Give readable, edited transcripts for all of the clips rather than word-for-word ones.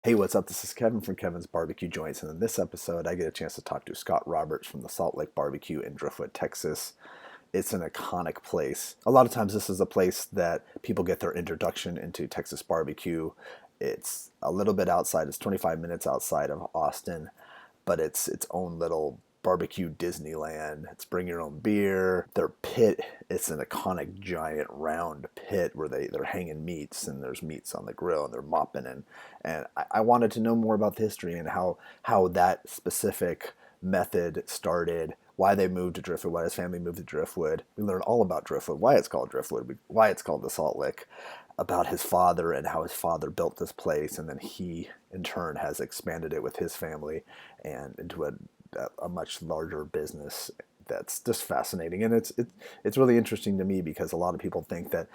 Hey, what's up? This is Kevin from Kevin's Barbecue Joints, and in this episode, I get a chance to talk to Scott Roberts from the Salt Lick BBQ in Driftwood, Texas. It's an iconic place. A lot of times, this is a place that people get their introduction into Texas barbecue. It's a little bit outside, it's 25 minutes outside of Austin, but it's its own little barbecue Disneyland. It's bring your own beer. Their pit, it's an iconic giant round pit where they're hanging meats and there's meats on the grill and they're mopping and I wanted to know more about the history and how that specific method started, why they moved to Driftwood, why his family moved to Driftwood. We learned all about Driftwood, why it's called Driftwood, why it's called the Salt Lick, about his father and how his father built this place, and then he in turn has expanded it with his family and into a much larger business. That's just fascinating, and it's really interesting to me because a lot of people think that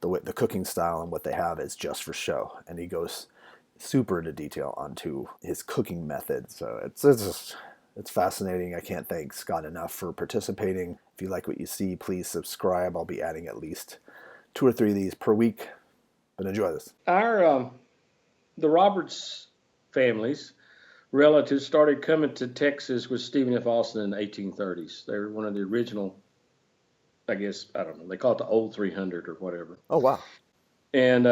the cooking style and what they have is just for show, and he goes super into detail onto his cooking method. So it's fascinating. I can't thank Scott enough for participating. If you like what you see, please subscribe. I'll be adding at least 2 or 3 of these per week. But enjoy this. Our the Roberts families relatives started coming to Texas with Stephen F. Austin in the 1830s. They were one of the original, I guess, I don't know, they call it the old 300 or whatever. Oh wow. And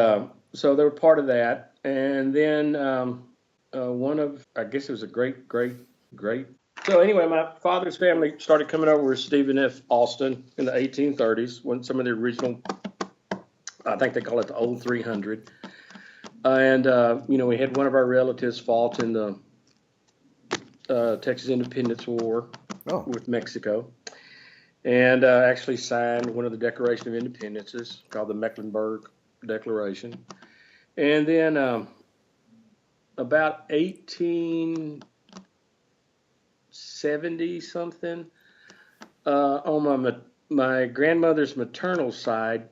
so they were part of that. And then one of, I guess it was a great. So anyway, my father's family started coming over with Stephen F. Austin in the 1830s when some of the original, I think they call it the old 300. And, we had one of our relatives fought in the Texas Independence War with Mexico, and actually signed one of the Declaration of Independences called the Mecklenburg Declaration. And then about 1870 something, on my grandmother's maternal side,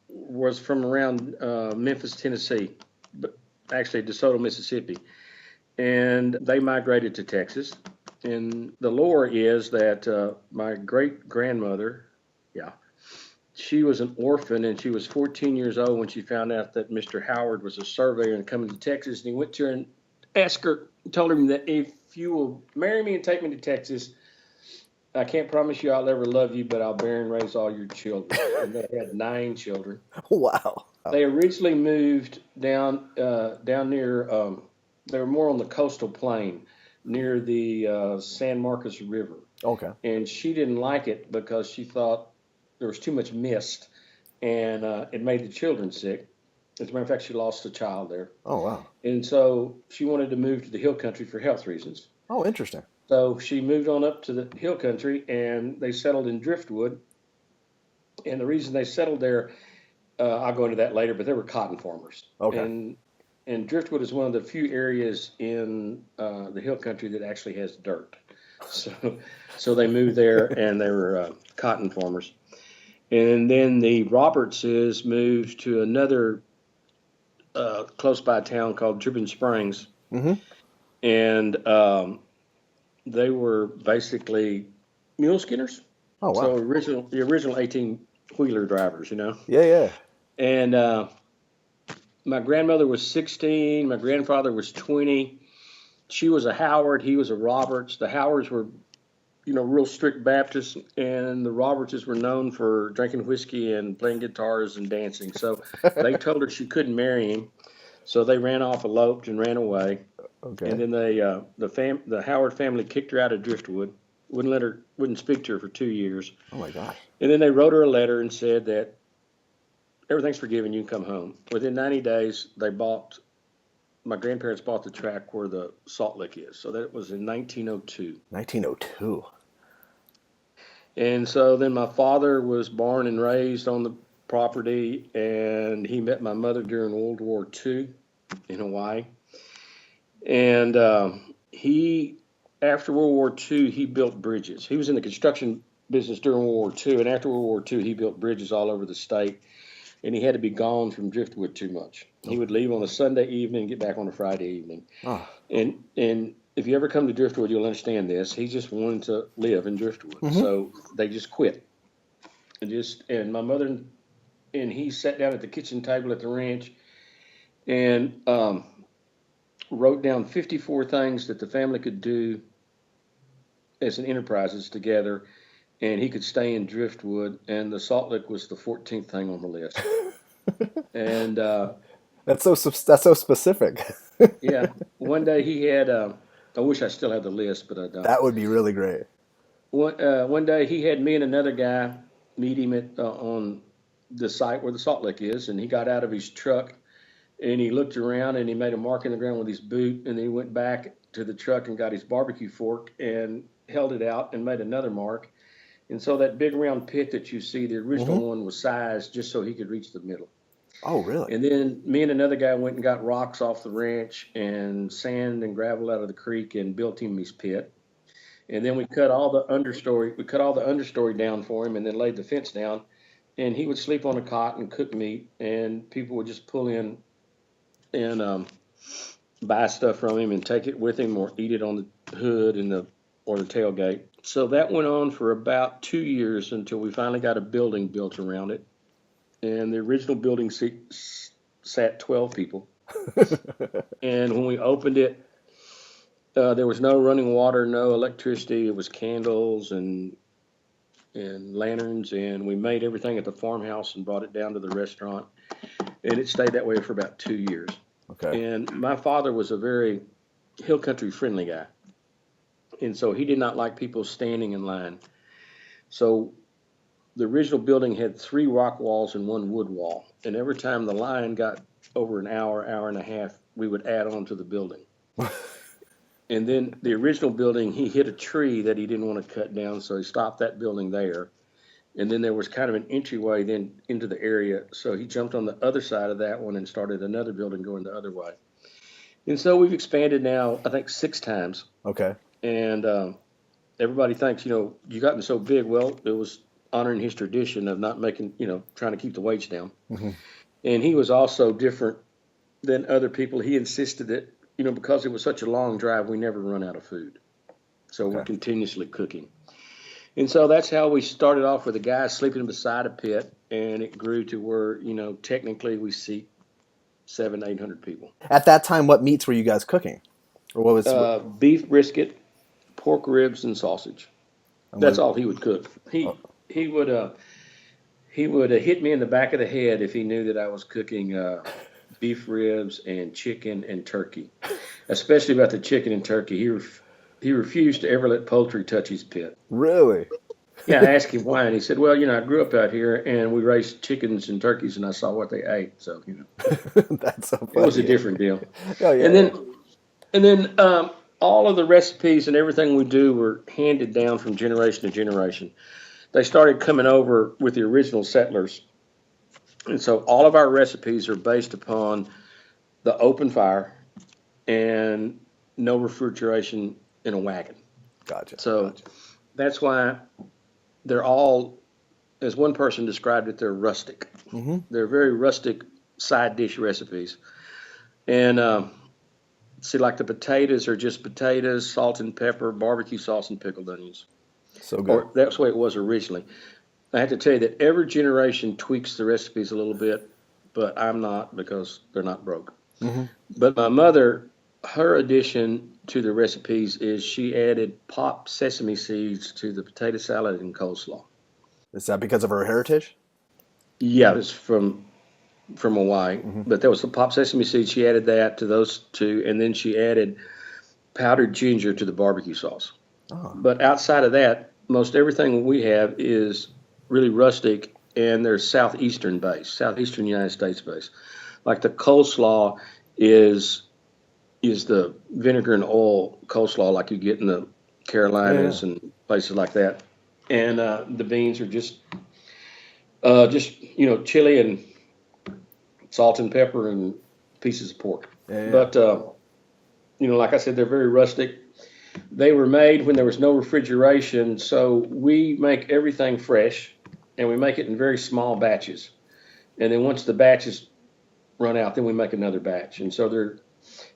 was from around Memphis, Tennessee, but actually DeSoto, Mississippi. And they migrated to Texas. And the lore is that my great-grandmother, she was an orphan, and she was 14 years old when she found out that Mr. Howard was a surveyor and coming to Texas. And he went to her and told him that if you will marry me and take me to Texas, I can't promise you I'll ever love you, but I'll bear and raise all your children. And they had 9 children. Wow. They originally moved down near, they were more on the coastal plain near the San Marcos River. Okay. And she didn't like it because she thought there was too much mist and it made the children sick. As a matter of fact, she lost a child there. Oh, wow. And so she wanted to move to the hill country for health reasons. Oh, interesting. So she moved on up to the hill country, and they settled in Driftwood. And the reason they settled there, I'll go into that later, but they were cotton farmers. Okay. And Driftwood is one of the few areas in the hill country that actually has dirt. So they moved there, and they were cotton farmers. And then the Robertses moved to another close by town called Dripping Springs. Mm-hmm. And they were basically mule skinners. Oh, wow. So the original 18-wheeler drivers, Yeah. And my grandmother was 16. My grandfather was 20. She was a Howard. He was a Roberts. The Howards were, real strict Baptists, and the Robertses were known for drinking whiskey and playing guitars and dancing. So they told her she couldn't marry him. So they ran off, eloped, and ran away. Okay. And then the Howard family kicked her out of Driftwood. Wouldn't speak to her for 2 years. Oh my gosh. And then they wrote her a letter and said that everything's forgiven, you can come home. Within 90 days, my grandparents bought the tract where the Salt Lick is. So that was in 1902. 1902. And so then my father was born and raised on the property, and he met my mother during World War II in Hawaii. And after World War II, he built bridges. He was in the construction business during World War II, and after World War II, he built bridges all over the state. And he had to be gone from Driftwood too much. He would leave on a Sunday evening and get back on a Friday evening. Oh. And if you ever come to Driftwood, you'll understand this. He just wanted to live in Driftwood. Mm-hmm. So they just quit. And my mother and he sat down at the kitchen table at the ranch, and wrote down 54 things that the family could do as an enterprises together, and he could stay in Driftwood, and the Salt Lick was the 14th thing on the list. And That's so specific. yeah, one day he had. I wish I still had the list, but I don't. That would be really great. One day he had me and another guy meet him at on the site where the Salt Lick is, and he got out of his truck and he looked around and he made a mark in the ground with his boot, and then he went back to the truck and got his barbecue fork and held it out and made another mark. And so that big round pit that you see, the original Hmm. one was sized just so he could reach the middle. Oh, really? And then me and another guy went and got rocks off the ranch and sand and gravel out of the creek and built him his pit. And then we cut all the understory. We cut all the understory down for him, and then laid the fence down. And he would sleep on a cot and cook meat, and people would just pull in and buy stuff from him and take it with him, or eat it on the hood and the or the tailgate. So that went on for about 2 years until we finally got a building built around it. And the original building sat 12 people. And when we opened it, there was no running water, no electricity. It was candles and lanterns, and we made everything at the farmhouse and brought it down to the restaurant. And it stayed that way for about 2 years. Okay. And my father was a very hill country friendly guy, and so he did not like people standing in line. So the original building had 3 rock walls and 1 wood wall, and every time the line got over an hour, hour and a half, we would add on to the building. And then the original building, he hit a tree that he didn't want to cut down, so he stopped that building there. And then there was kind of an entryway then into the area, so he jumped on the other side of that one and started another building going the other way. And so we've expanded now, I think, 6 times. Okay. And everybody thinks, you gotten so big. Well, it was honoring his tradition of not making, trying to keep the weights down. Hmm. And he was also different than other people. He insisted that, because it was such a long drive, we never run out of food. So we're Okay. continuously cooking. And so that's how we started off, with a guy sleeping beside a pit, and it grew to where, technically we seat 700-800 people. At that time, what meats were you guys cooking? Or what was Beef brisket, pork ribs, and sausage. and That's was all he would cook. oh, He would hit me in the back of the head if he knew that I was cooking beef ribs and chicken and turkey, especially about the chicken and turkey. He refused to ever let poultry touch his pit. really? Yeah, I asked him why, and he said, "Well, I grew up out here, and we raised chickens and turkeys, and I saw what they ate, so That's so it was a funny. different deal." Oh And yeah. then all of the recipes and everything we do were handed down from generation to generation. They started coming over with the original settlers, and so all of our recipes are based upon the open fire and no refrigeration in a wagon. Gotcha. So Gotcha. that's why they're all, as one person described it, they're rustic. Hmm. They're very rustic side dish recipes. And see, like the potatoes are just potatoes, salt and pepper, barbecue sauce, and pickled onions. So good. Or that's the way it was originally. I have to tell you that every generation tweaks the recipes a little bit, but I'm not, because they're not broke. Hmm. But my mother, her addition to the recipes is she added popped sesame seeds to the potato salad and coleslaw. Is that because of her heritage? Yeah, it's from Hawaii, Hmm. but there was some popped sesame seeds. She added that to those two, and then she added powdered ginger to the barbecue sauce. Oh, But outside of that, most everything we have is really rustic, and they're southeastern based, southeastern United States based. Like the coleslaw is the vinegar and oil coleslaw, like you get in the yeah. Carolinas and places like that. And the beans are just chili and salt and pepper and pieces of pork. Yeah. Yeah. But like I said, they're very rustic. They were made when there was no refrigeration, so we make everything fresh, and we make it in very small batches. And then once the batches run out, then we make another batch. And so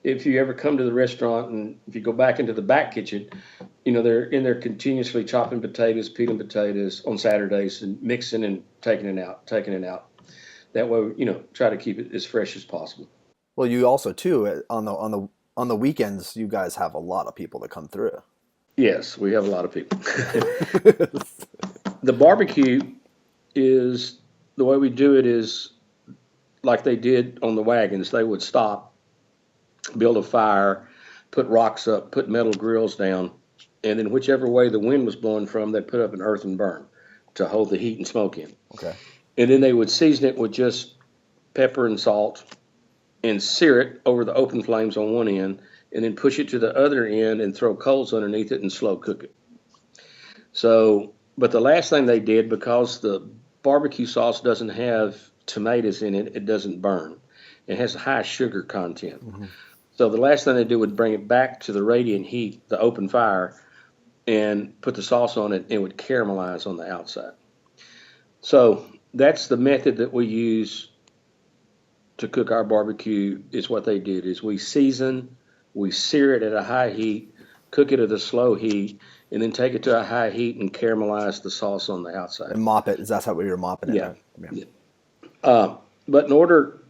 if you ever come to the restaurant and if you go back into the back kitchen, they're in there continuously chopping potatoes, peeling potatoes on Saturdays, and mixing and taking it out. That way, try to keep it as fresh as possible. Well, you also too on the weekends, you guys have a lot of people that come through. Yes, we have a lot of people. The barbecue is the way we do it is like they did on the wagons. They would stop, build a fire, put rocks up, put metal grills down, and then whichever way the wind was blowing from, they put up an earthen burn to hold the heat and smoke in. Okay. And then they would season it with just pepper and salt and sear it over the open flames on one end, and then push it to the other end and throw coals underneath it and slow cook it. So, but the last thing they did, because the barbecue sauce doesn't have tomatoes in it, it doesn't burn. It has a high sugar content. Mm-hmm. So the last thing they do would bring it back to the radiant heat, the open fire, and put the sauce on it, and it would caramelize on the outside. So that's the method that we use to cook our barbecue. Is what they did is we season, we sear it at a high heat, cook it at a slow heat, and then take it to a high heat and caramelize the sauce on the outside. And mop it. Is that how we were mopping it? Yeah. Yeah. But in order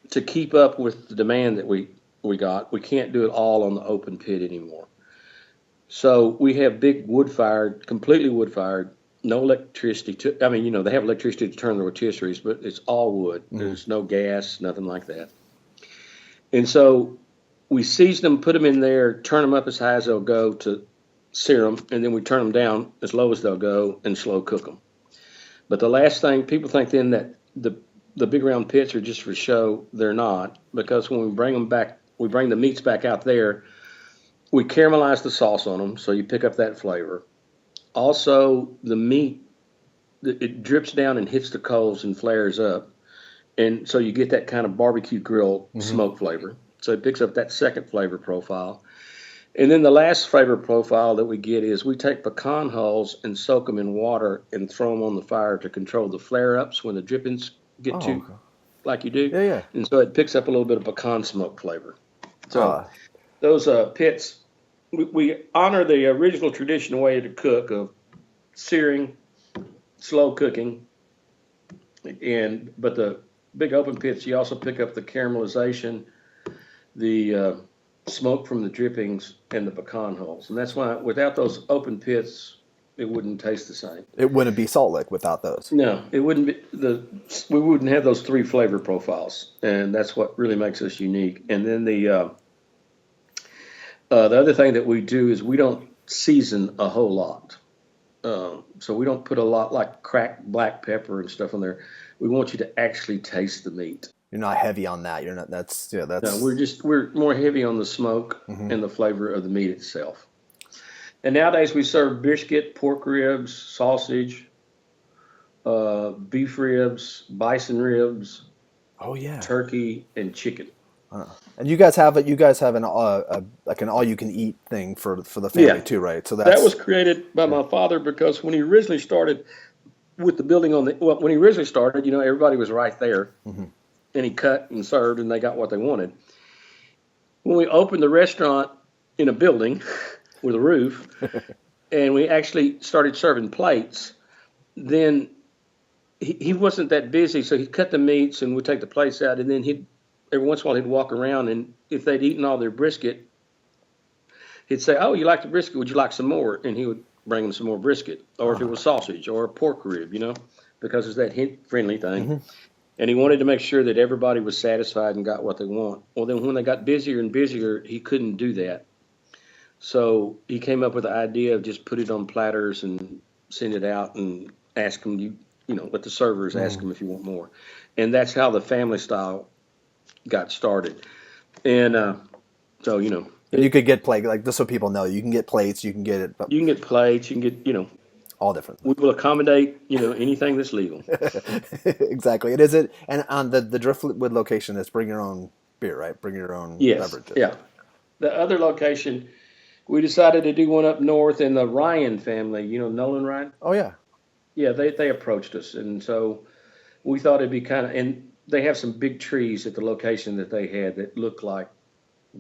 to keep up with the demand that we got, we can't do it all on the open pit anymore. So we have big wood-fired, completely wood-fired, no electricity. They have electricity to turn the rotisseries, but it's all wood. Mm-hmm. There's no gas, nothing like that. And so we season them, put them in there, turn them up as high as they'll go to sear them, and then we turn them down as low as they'll go and slow cook them. But the last thing, people think then that the big round pits are just for show. They're not, because when we bring them back, we bring the meats back out there, we caramelize the sauce on them, so you pick up that flavor. Also, the meat, it drips down and hits the coals and flares up, and so you get that kind of barbecue grill smoke flavor. So it picks up that second flavor profile. And then the last flavor profile that we get is we take pecan hulls and soak them in water and throw them on the fire to control the flare-ups when the drippings get too, like you do. Yeah, yeah. And so it picks up a little bit of pecan smoke flavor. So those pits, we honor the original traditional way to cook of searing, slow cooking, but the big open pits, you also pick up the caramelization, the smoke from the drippings, and the pecan hulls. And that's why without those open pits, it wouldn't taste the same. It wouldn't be Salt Lick without those. No, it wouldn't be. We wouldn't have those three flavor profiles, and that's what really makes us unique. And then the other thing that we do is we don't season a whole lot. So we don't put a lot like cracked black pepper and stuff on there. We want you to actually taste the meat. You're not heavy on that. You're not. That's. No, we're more heavy on the smoke and the flavor of the meat itself. And nowadays we serve brisket, pork ribs, sausage, beef ribs, bison ribs. Oh yeah. Turkey and chicken. And you guys have an all you can eat thing for the family too, right? So that was created by my father, because when he originally started with the building when he originally started, everybody was right there, and he cut and served, and they got what they wanted. When we opened the restaurant in a building with a roof, and we actually started serving plates, then he wasn't that busy, so he'd cut the meats and we'd take the plates out, and then every once in a while he'd walk around, and if they'd eaten all their brisket, he'd say, "Oh, you like the brisket? Would you like some more?" And he would bring them some more brisket, or if it was sausage or a pork rib, because it's that hint-friendly thing. And he wanted to make sure that everybody was satisfied and got what they want. Well, then when they got busier and busier, he couldn't do that. So he came up with the idea of just put it on platters and send it out and ask them, let the servers ask them if you want more. And that's how the family style got started. And so, you could get plate, like just so people know, you can get plates, you can get it. You can get plates, you can get, all different. We will accommodate, anything that's legal. Exactly. And on the Driftwood location, it's bring your own beer, right? Bring your own beverages. Yeah. The other location, we decided to do one up north, in the Ryan family, Nolan Ryan? Oh, yeah. Yeah, they approached us, and so we thought it'd be and they have some big trees at the location that they had that looked like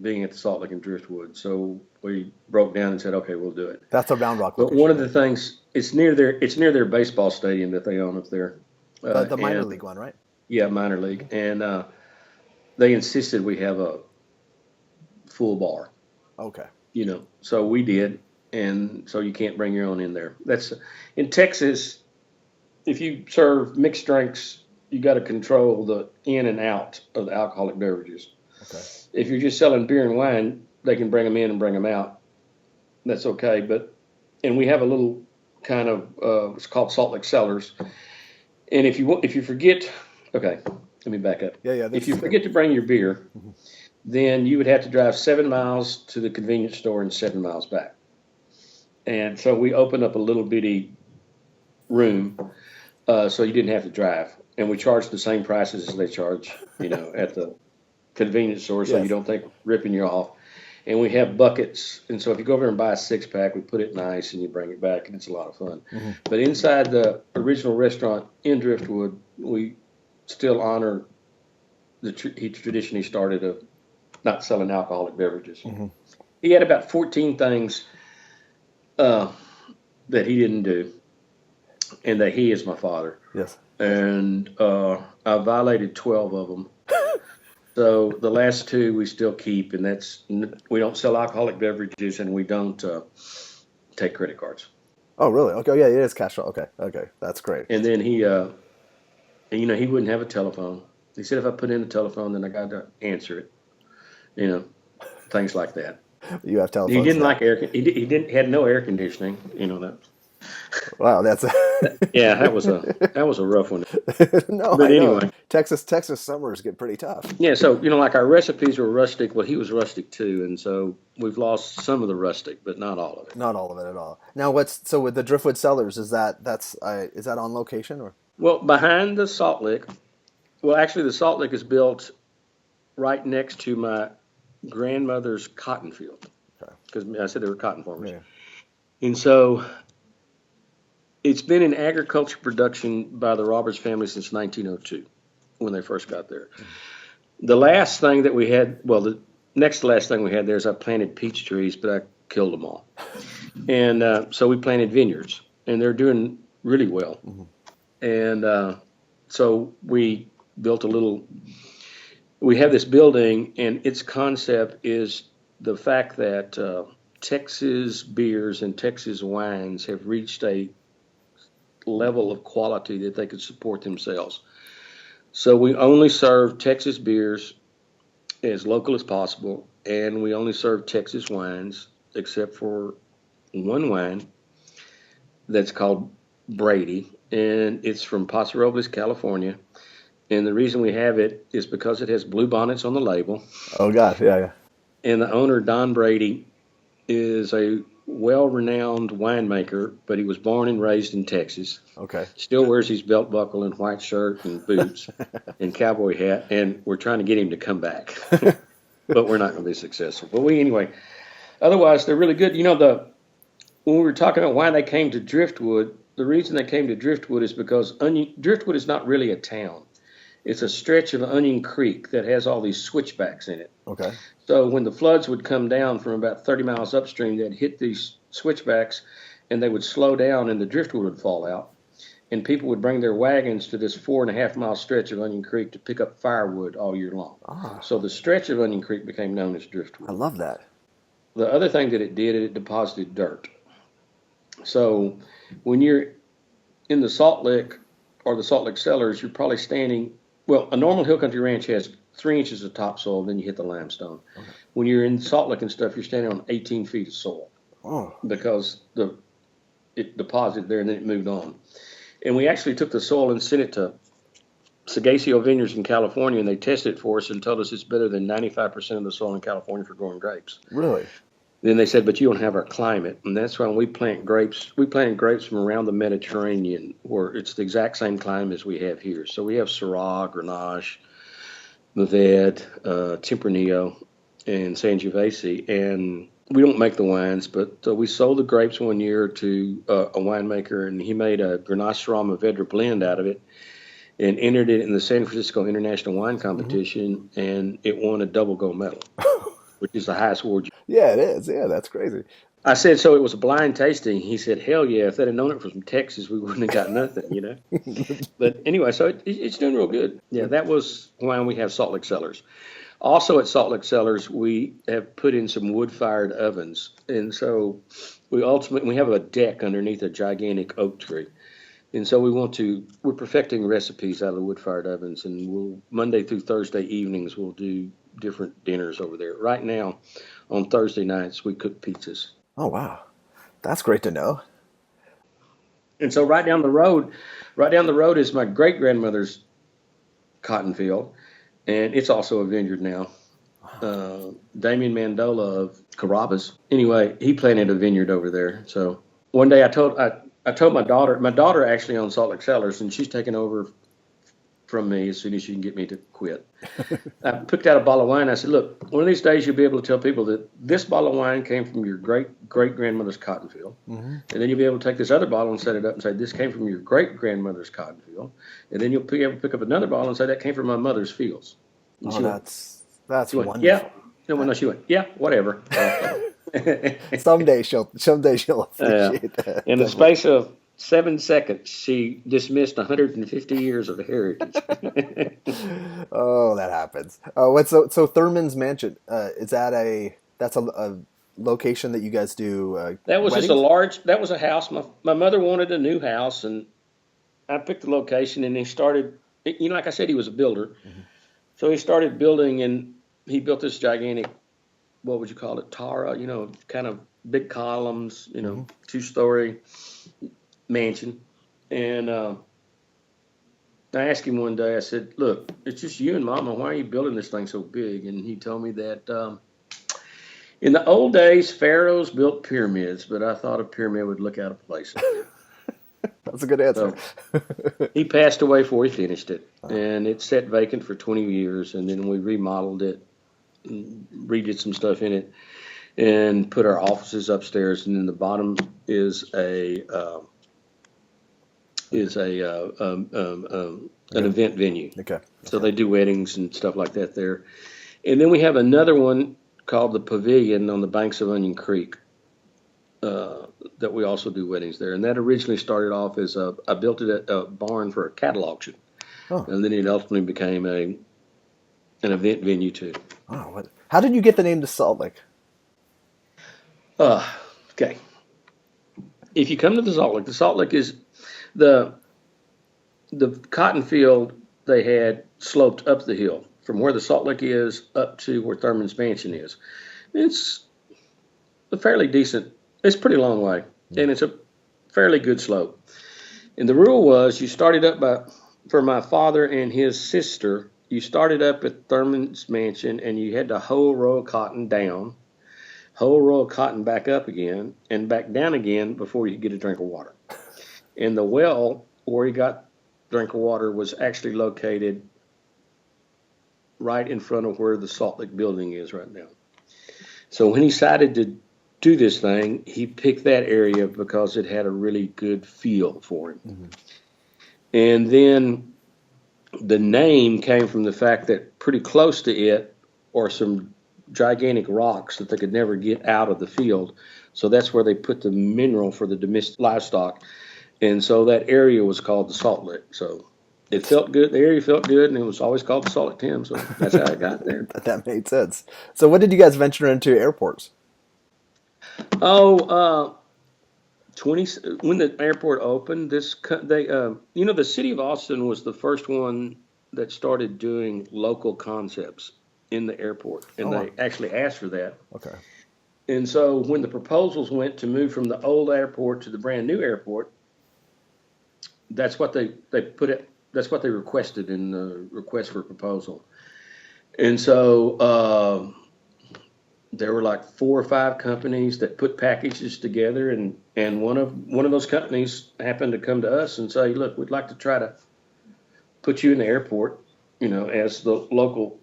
being at the Salt Lick and Driftwood. So we broke down and said, okay, we'll do it. That's a Round Rock location. But one of the things, it's near their baseball stadium that they own up there. The minor league one, right? Yeah, minor league. And they insisted we have a full bar, Okay. so we did. And so you can't bring your own in there. That's in Texas. If you serve mixed drinks, you got to control the in and out of the alcoholic beverages. Okay. If you're just selling beer and wine, they can bring them in and bring them out. That's okay. And we have a little kind of it's called Salt Lick cellars. And if you forget, okay, let me back up. Yeah. If you forget to bring your beer, then you would have to drive 7 miles to the convenience store and 7 miles back. And so we opened up a little bitty room, so you didn't have to drive. And we charged the same prices as they charge, at the convenience store, so Yes. you don't think we're ripping you off. And we have buckets. And so if you go over and buy a 6-pack, we put it nice and you bring it back, and it's a lot of fun. Mm-hmm. But inside the original restaurant in Driftwood, we still honor the tradition he started of not selling alcoholic beverages. Mm-hmm. He had about 14 things that he didn't do, and that he is my father. Yes. And I violated 12 of them. So the last 2 we still keep, and that's we don't sell alcoholic beverages, and we don't take credit cards. Oh, really? Okay. Yeah, it is cash flow. Okay. That's great. And then he wouldn't have a telephone. He said if I put in a telephone, then I got to answer it. Things like that. You have telephones. He didn't now. like air. He didn't had no air conditioning. That. Wow, that's Yeah, that was a rough one. no. But I know. anyway, Texas summers get pretty tough. yeah. So like our recipes were rustic. Well, he was rustic too, and so we've lost some of the rustic, but not all of it. Not all of it at all. Now, so with the Driftwood Cellars? Is that on location or? Well, behind the Salt Lick. Well, actually, the Salt Lick is built right next to my grandmother's cotton field, because I said they were cotton farmers, Yeah. and so it's been in agriculture production by the Roberts family since 1902, when they first got there. The last thing that we had, well, the next to last thing we had there is I planted peach trees, but I killed them all. And so we planted vineyards, and they're doing really well. And so we built we have this building, and its concept is the fact that Texas beers and Texas wines have reached a level of quality that they could support themselves. So we only serve Texas beers as local as possible, and we only serve Texas wines, except for one wine that's called Brady, and it's from Paso Robles, California. And the reason we have it is because it has blue bonnets on the label. Oh God, yeah. And the owner, Don Brady, is a well-renowned winemaker, but he was born and raised in Texas. Okay. Still wears his belt buckle and white shirt and boots and cowboy hat, and we're trying to get him to come back. But we're not going to be successful. But anyway, otherwise, they're really good. When we were talking about why they came to Driftwood, the reason they came to Driftwood is because Driftwood is not really a town. It's a stretch of Onion Creek that has all these switchbacks in it. Okay. So when the floods would come down from about 30 miles upstream, they'd hit these switchbacks, and they would slow down, and the driftwood would fall out. And people would bring their wagons to this 4.5-mile stretch of Onion Creek to pick up firewood all year long. So the stretch of Onion Creek became known as Driftwood. I love that. The other thing that it did, it deposited dirt. So when you're in the Salt Lick or the Salt Lick cellars, you're probably standing. Well, a normal hill country ranch has 3 inches of topsoil, then you hit the limestone. Okay. When you're in Salt Lick and stuff, you're standing on 18 feet of soil because it deposited there and then it moved on. And we actually took the soil and sent it to Sagacio Vineyards in California, and they tested it for us and told us it's better than 95% of the soil in California for growing grapes. Really? Then they said, but you don't have our climate, and that's why we plant grapes. We planted grapes from around the Mediterranean, where it's the exact same climate as we have here. So we have Syrah, Grenache, Mourvedre, Tempranillo, and Sangiovese, and we don't make the wines, but we sold the grapes one year to a winemaker, and he made a Grenache Syrah Mourvedre blend out of it and entered it in the San Francisco International Wine Competition, and it won a double gold medal, which is the highest award. Yeah, it is. Yeah, that's crazy. I said, so it was a blind tasting. He said, hell yeah, if they'd have known it was from Texas, we wouldn't have got nothing. But anyway, so it's doing real good. Yeah, that was why we have Salt Lick Cellars. Also at Salt Lick Cellars, we have put in some wood-fired ovens. And so we have a deck underneath a gigantic oak tree. And so we're perfecting recipes out of the wood-fired ovens. And Monday through Thursday evenings, we'll do different dinners over there. Right now, on Thursday nights, we cook pizzas. Oh, wow. That's great to know. And so right down the road is my great grandmother's cotton field, and it's also a vineyard now. Damien Mandola of Carrabba's. Anyway, he planted a vineyard over there. So one day I told my daughter actually owns Salt Lick Cellars, and she's taken over from me as soon as she can get me to quit. I picked out a bottle of wine. I said, look, one of these days you'll be able to tell people that this bottle of wine came from your great-great-grandmother's cotton field. Mm-hmm. And then you'll be able to take this other bottle and set it up and say, this came from your great-grandmother's cotton field. And then you'll be able to pick up another bottle and say, that came from my mother's fields. And that's wonderful. Yeah. No, she went, yeah, whatever. Someday she'll appreciate that. In the space of 7 seconds, she dismissed 150 years of heritage. Oh, that happens. So Thurman's Mansion, that's a location that you guys do? That was weddings? that was a house. My mother wanted a new house, and I picked the location, and he started, like I said, he was a builder. Mm-hmm. So he started building, and he built this gigantic, what would you call it, Tara, kind of big columns, mm-hmm. 2-story mansion. And I asked him one day, I said, look, it's just you and Mama. Why are you building this thing so big? And he told me that in the old days, pharaohs built pyramids, but I thought a pyramid would look out of place. That's a good answer. So, he passed away before he finished it, and it sat vacant for 20 years, and then we remodeled it, redid some stuff in it, and put our offices upstairs, and then the bottom is an event venue. Okay. So they do weddings and stuff like that there. And then we have another one called the Pavilion on the banks of Onion Creek that we also do weddings there. And that originally started off as I built it at a barn for a cattle auction. Oh. And then it ultimately became an event venue too. Oh, how did you get the name to Salt Lick? Okay. If you come to the Salt Lick is the cotton field they had sloped up the hill from where the Salt Lick is up to where Thurman's Mansion is. It's a fairly decent, it's a pretty long way, and it's a fairly good slope. And the rule was you started up for my father and his sister, you started up at Thurman's Mansion and you had to hoe a row of cotton down, hoe a row of cotton back up again, and back down again before you could get a drink of water. And the well where he got drink of water was actually located right in front of where the Salt Lick building is right now. So when he decided to do this thing, he picked that area because it had a really good feel for him. Mm-hmm. And then the name came from the fact that pretty close to it are some gigantic rocks that they could never get out of the field. So that's where they put the mineral for the domestic livestock. And so that area was called the Salt Lick. So it felt good. The area felt good, and it was always called the Salt Lick Tim. So that's how I got there. That made sense. So when did you guys venture into airports? Oh, when the airport opened, the city of Austin was the first one that started doing local concepts in the airport, and they actually asked for that. Okay. And so when the proposals went to move from the old airport to the brand new airport, that's what they put it. That's what they requested in the request for proposal. And so there were like 4 or 5 companies that put packages together, and one of those companies happened to come to us and say, "Look, we'd like to try to put you in the airport, as the local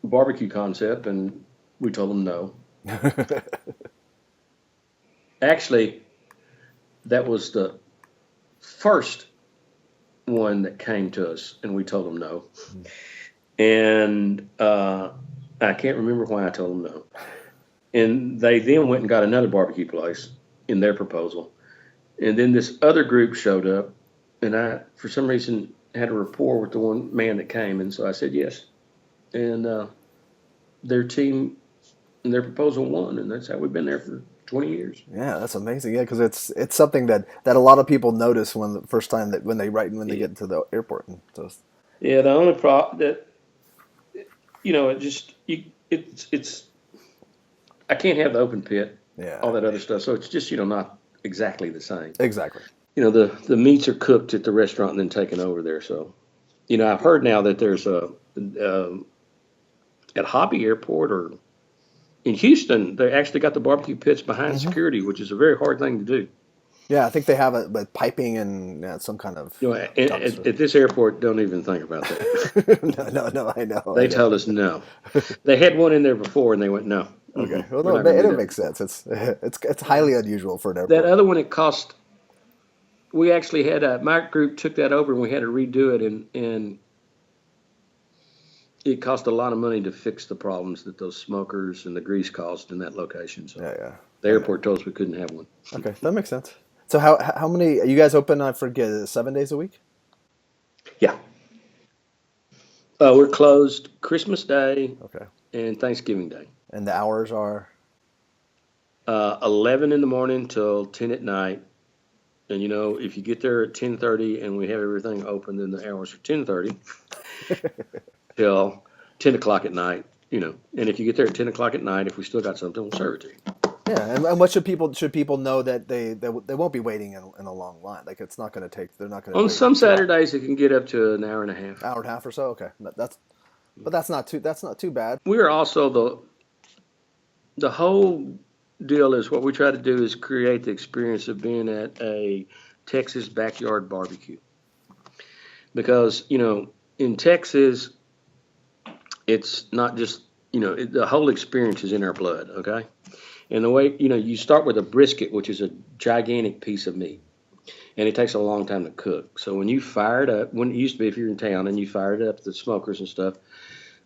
barbecue concept." And we told them no. Actually, that was the first one that came to us, and we told them no. And I can't remember why I told them no. And they then went and got another barbecue place in their proposal. And then this other group showed up, and I, for some reason, had a rapport with the one man that came, and so I said yes. And their team and their proposal won, and that's how we've been there for 20 years. Yeah, that's amazing. Yeah, because it's something that a lot of people notice when the first time that when they get to the airport. And so Yeah, the only problem that it just it's I can't have the open pit, yeah, all that other stuff. So it's just not exactly the same. exactly. The meats are cooked at the restaurant and then taken over there. So I've heard now that there's at Hobby Airport or in Houston, they actually got the barbecue pits behind security, which is a very hard thing to do. Yeah, I think they have it, but piping and some kind of. At this airport, don't even think about that. No, I know. They told us no. They had one in there before, and they went no. Okay, well, no, it makes sense. It's highly unusual for an airport. That other one, it cost. We actually had my group took that over, and we had to redo it, and it cost a lot of money to fix the problems that those smokers and the grease caused in that location. So yeah. The airport told us we couldn't have one. Okay, that makes sense. So how many you guys open? I forget, 7 days a week? Yeah. We're closed Christmas Day. Okay. And Thanksgiving Day. And the hours are 11 in the morning till 10 at night. And if you get there at 10:30 and we have everything open, then the hours are 10:30 till 10 o'clock at night. And if you get there at 10 o'clock at night, if we still got something, we'll serve it to you. Yeah, and what should people know that they won't be waiting in a long line? Like it's not going to take. They're not going to. On some Saturdays, it can get up to an hour and a half. Hour and a half or so. Okay, that's not too bad. We are also the whole deal is what we try to do is create the experience of being at a Texas backyard barbecue. Because in Texas, it's not just the whole experience is in our blood. Okay. And the way, you start with a brisket, which is a gigantic piece of meat, and it takes a long time to cook. So when you fire it up, when it used to be if you're in town and you fired it up, the smokers and stuff,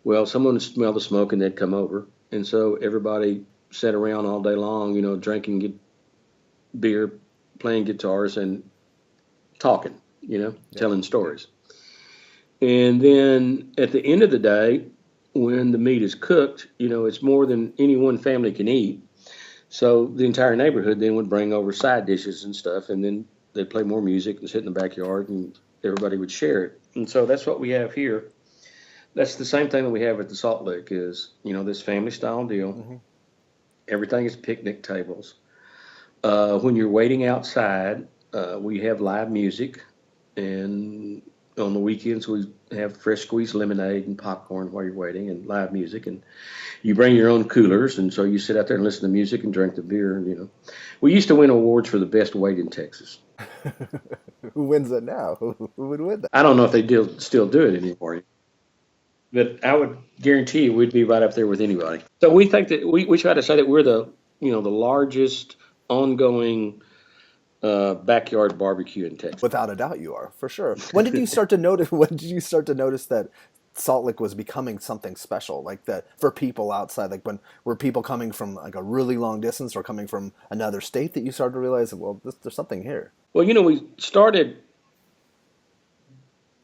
well, someone would smell the smoke and they'd come over. And so everybody sat around all day long, drinking beer, playing guitars and talking, telling stories. And then at the end of the day, when the meat is cooked, it's more than any one family can eat. So the entire neighborhood then would bring over side dishes and stuff, and then they'd play more music and sit in the backyard, and everybody would share it. And so that's what we have here. That's the same thing that we have at the Salt Lick is, this family-style deal. Mm-hmm. Everything is picnic tables. When you're waiting outside, we have live music, and on the weekends we have fresh squeezed lemonade and popcorn while you're waiting and live music, and you bring your own coolers, and so you sit out there and listen to music and drink the beer. And we used to win awards for the best wait in Texas. Who wins it now? Who would win that? I don't know if they still do it anymore, but I would guarantee you we'd be right up there with anybody. So we think that we try to say that we're the largest ongoing backyard barbecue in Texas. Without a doubt, you are, for sure. When did you start to notice? When did you start to notice that Salt Lick was becoming something special, like that for people outside? Like were people coming from like a really long distance or coming from another state that you started to realize, well, there's something here? Well, we started.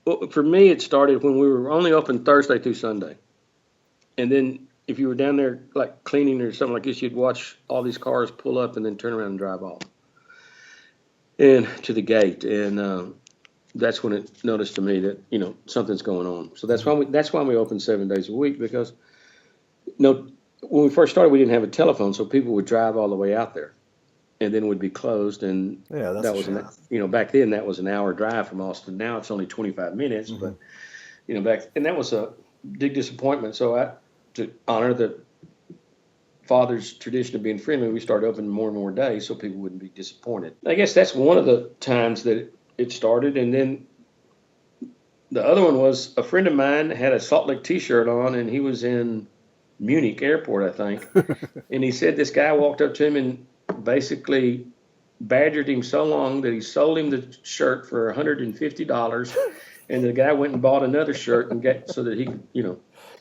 Well, for me, it started when we were only open Thursday through Sunday, and then if you were down there like cleaning or something like this, you'd watch all these cars pull up and then turn around and drive off. And to the gate, and that's when it noticed to me that something's going on. So that's why we open 7 days a week, because when we first started, we didn't have a telephone, so people would drive all the way out there, and then would be closed. And yeah, that was back then that was an hour drive from Austin. Now it's only 25 minutes, mm-hmm. But back and that was a big disappointment. So to honor the father's tradition of being friendly, we started opening more and more days so people wouldn't be disappointed. I guess that's one of the times that it started. And then the other one was a friend of mine had a Salt Lick t-shirt on, and he was in Munich airport, I think. And he said this guy walked up to him and basically badgered him so long that he sold him the shirt for $150. And the guy went and bought another shirt and so that he could,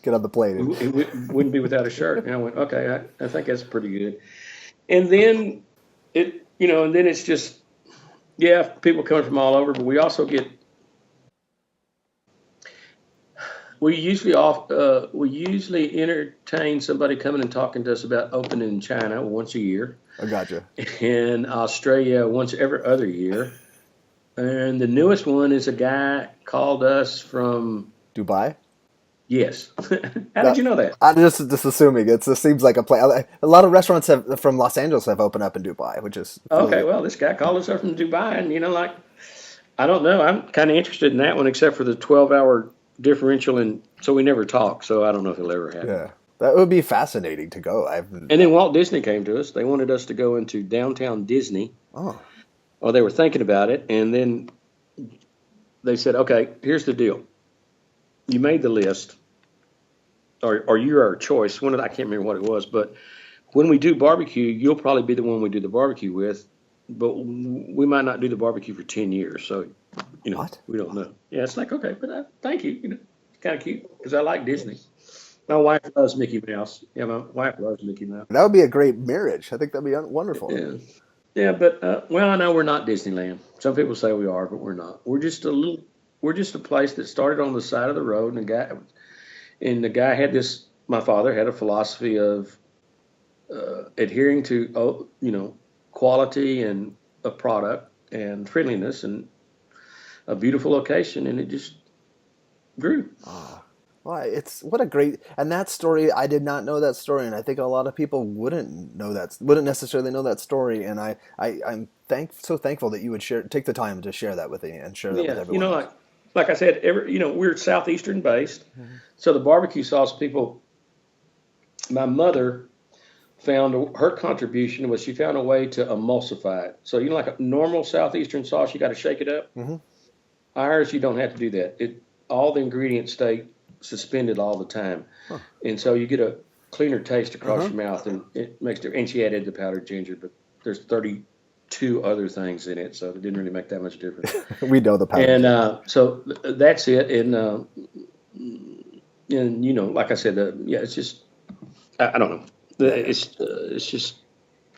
Get on the plane. It wouldn't be without a shirt. And I went, okay, I think that's pretty good. And then and then it's just, yeah, people coming from all over, but we also get, we usually entertain somebody coming and talking to us about opening in China once a year. I gotcha. In Australia once every other year. And the newest one is a guy called us from Dubai? Yes. How did you know that? I'm just assuming. It seems like a place. A lot of restaurants from Los Angeles have opened up in Dubai, which is okay. Well, this guy called us up from Dubai, and I don't know. I'm kind of interested in that one, except for the 12-hour differential, and so we never talk. So I don't know if it'll ever happen. Yeah, that would be fascinating to go. And then Walt Disney came to us. They wanted us to go into downtown Disney. Oh. Or they were thinking about it, and then they said, "Okay, here's the deal. You made the list, or you're our choice." I can't remember what it was, but when we do barbecue, you'll probably be the one we do the barbecue with, but we might not do the barbecue for 10 years. So, What? We don't know. Yeah, it's like, okay, but thank you. It's kind of cute because I like Disney. My wife loves Mickey Mouse. Yeah, my wife loves Mickey Mouse. That would be a great marriage. I think that'd be wonderful. Yeah. Yeah, but I know we're not Disneyland. Some people say we are, but we're not. We're just a place that started on the side of the road, and the guy had this. My father had a philosophy of adhering to quality and a product and friendliness and a beautiful location, and it just grew. Well, what a great, and that story, I did not know that story, and I think a lot of people wouldn't necessarily know that story, and I'm so thankful that you would take the time to share that with me and share that with everyone. Like I said, we're southeastern based, so the barbecue sauce people. My mother found her contribution was she found a way to emulsify it. So like a normal southeastern sauce, you got to shake it up. Mm-hmm. Ours, you don't have to do that. All the ingredients stay suspended all the time, and so you get a cleaner taste across your mouth, and it makes it. And she added the powdered ginger, but there's 32 other things in it, so it didn't really make that much difference. We know the powdered ginger. And so that's it. And like I said, it's just I don't know. It's just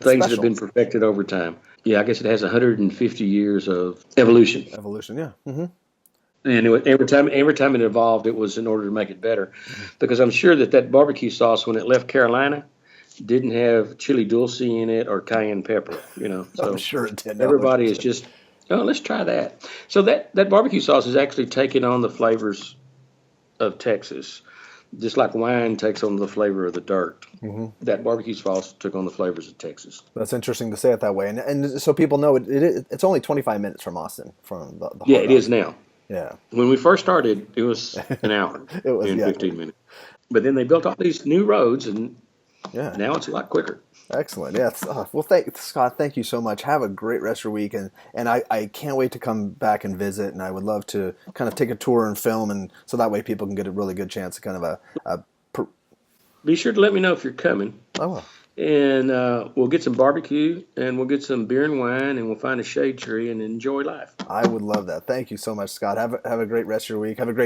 things that have been perfected over time. Yeah, I guess it has 150 years of evolution. Evolution, yeah. Mm-hmm. And every time it evolved, it was in order to make it better. Because I'm sure that barbecue sauce, when it left Carolina, didn't have chili dulce in it or cayenne pepper. So I'm sure it did. Everybody is just, let's try that. So that barbecue sauce is actually taking on the flavors of Texas, just like wine takes on the flavor of the dirt. Mm-hmm. That barbecue sauce took on the flavors of Texas. That's interesting to say it that way, and so people know it's only 25 minutes from Austin, from the yeah, it is now. Yeah. When we first started, it was an hour. It was 15 minutes. But then they built all these new roads, and now it's a lot quicker. Excellent. Yeah. Well, Scott, thank you so much. Have a great rest of your week, and I can't wait to come back and visit, and I would love to kind of take a tour and film, and so that way people can get a really good chance of kind of Be sure to let me know if you're coming. I will. And we'll get some barbecue, and we'll get some beer and wine, and we'll find a shade tree and enjoy life. I would love that. Thank you so much, Scott. Have a great rest of your week. Have a great